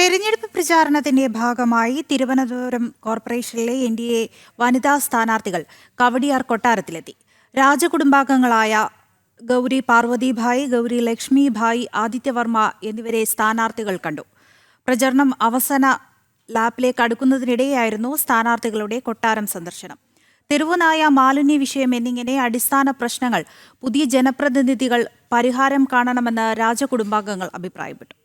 തെരഞ്ഞെടുപ്പ് പ്രചാരണത്തിന്റെ ഭാഗമായി തിരുവനന്തപുരം കോർപ്പറേഷനിലെ എൻഡിഎ വനിതാ സ്ഥാനാർത്ഥികൾ കവടിയാർ കൊട്ടാരത്തിലെത്തി. രാജകുടുംബാംഗങ്ങളായ ഗൗരി പാർവതിഭായ്, ഗൗരി ലക്ഷ്മിഭായ്, ആദിത്യവർമ്മ എന്നിവരെ സ്ഥാനാർത്ഥികൾ കണ്ടു. പ്രചരണം അവസാന ലാപ്പിലേക്ക് അടുക്കുന്നതിനിടെയായിരുന്നു സ്ഥാനാർത്ഥികളുടെ കൊട്ടാരം സന്ദർശനം. തെരുവുനായ, മാലിന്യ വിഷയം എന്നിങ്ങനെ അടിസ്ഥാന പ്രശ്നങ്ങൾ പുതിയ ജനപ്രതിനിധികൾ പരിഹാരം കാണണമെന്ന് രാജകുടുംബാംഗങ്ങൾ അഭിപ്രായപ്പെട്ടു.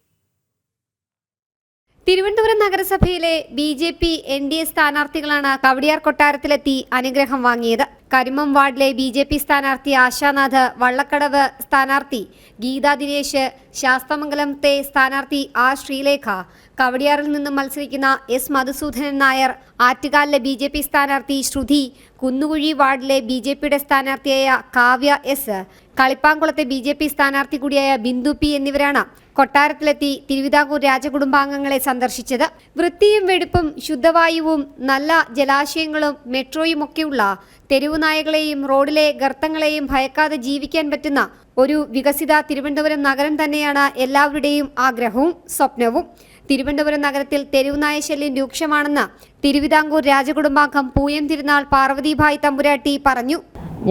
തിരുവനന്തപുരം നഗരസഭയിലെ BJP NDA സ്ഥാനാർത്ഥികളാണ് കവടിയാർ കൊട്ടാരത്തിലെത്തി അനുഗ്രഹം വാങ്ങിയത്. കരിമം വാർഡിലെ BJP സ്ഥാനാർത്ഥി ആശാനാഥ്, വള്ളക്കടവ് സ്ഥാനാർത്ഥി ഗീതാ ദിനേശ്, ശാസ്തമംഗലത്തെ സ്ഥാനാർത്ഥി ശ്രീലേഖ, കവടിയാറിൽ നിന്നും മത്സരിക്കുന്ന S മധുസൂദനൻ നായർ, ആറ്റുകാലിലെ BJP സ്ഥാനാർത്ഥി ശ്രുതി, കുന്നുകുഴി വാർഡിലെ BJPയുടെ സ്ഥാനാർത്ഥിയായ കാവ്യ S, കളിപ്പാങ്കുളത്തെ BJP സ്ഥാനാർത്ഥി കൂടിയായ ബിന്ദു P എന്നിവരാണ് കൊട്ടാരത്തിലെത്തി തിരുവിതാംകൂർ രാജകുടുംബാംഗങ്ങളെ സന്ദർശിച്ചത്. വൃത്തിയും വെടിപ്പും ശുദ്ധവായുവും നല്ല ജലാശയങ്ങളും മെട്രോയുമൊക്കെയുള്ള തെരുവുനായകളെയും റോഡിലെ ഗർത്തങ്ങളെയും ഭയക്കാതെ ജീവിക്കാൻ പറ്റുന്ന ഒരു വികസിത തിരുവനന്തപുരം നഗരം തന്നെയാണ് എല്ലാവരുടെയും ആഗ്രഹവും സ്വപ്നവും. തിരുവനന്തപുരം നഗരത്തിൽ തെരുവുനായ ശല്യം രൂക്ഷമാണെന്ന് തിരുവിതാംകൂർ രാജകുടുംബാംഗം പൂയം തിരുനാൾ പാർവതിഭായ് തമ്പുരാട്ടി പറഞ്ഞു.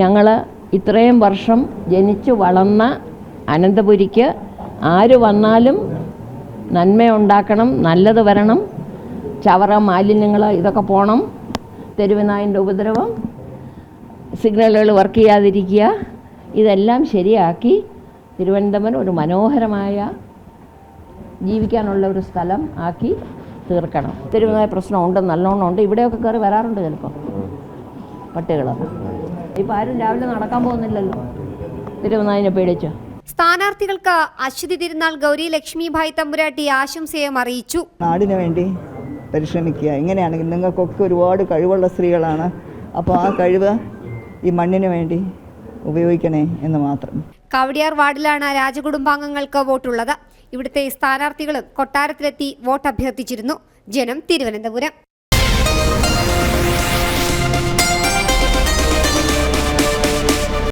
ഞങ്ങൾ ഇത്രയും വർഷം ജനിച്ചു വളർന്ന അനന്തപുരിക്ക് ആര് വന്നാലും നന്മയുണ്ടാക്കണം, നല്ലത് വരണം, ചവറ മാലിന്യങ്ങൾ ഇതൊക്കെ പോകണം, തെരുവുനായൻ്റെ ഉപദ്രവം, സിഗ്നലുകൾ വർക്ക് ചെയ്യാതിരിക്കുക, ഇതെല്ലാം ശരിയാക്കി തിരുവനന്തപുരം ഒരു മനോഹരമായ ജീവിക്കാനുള്ള ഒരു സ്ഥലം ആക്കി തീർക്കണം. തെരുവുനായ പ്രശ്നം ഉണ്ട്, നല്ലോണം ഉണ്ട്. ഇവിടെയൊക്കെ കയറി വരാറുണ്ട് ചിലപ്പോൾ പട്ടികൾ. ഇപ്പം ആരും രാവിലെ നടക്കാൻ പോകുന്നില്ലല്ലോ തെരുവുനായനെ പേടിച്ചോ. സ്ഥാനാർത്ഥികൾക്ക് അശ്വതി തിരുനാൾ ഗൗരി ലക്ഷ്മിഭായ് തമ്പുരാട്ടി ആശംസയും അറിയിച്ചു. നാടിന് വേണ്ടി പരിശ്രമിക്കുക. എങ്ങനെയാണെങ്കിൽ നിങ്ങൾക്കൊക്കെ ഒരുപാട് കഴിവുള്ള സ്ത്രീകളാണ്. അപ്പോൾ ആ കഴിവ് ഈ മണ്ണിന് വേണ്ടി ഉപയോഗിക്കണേ എന്ന് മാത്രം. കവടിയാർ വാർഡിലാണ് രാജകുടുംബാംഗങ്ങൾക്ക് വോട്ടുള്ളത്. ഇവിടുത്തെ സ്ഥാനാർത്ഥികളും കൊട്ടാരത്തിലെത്തി വോട്ട് അഭ്യർത്ഥിച്ചിരുന്നു. ജനം, തിരുവനന്തപുരം.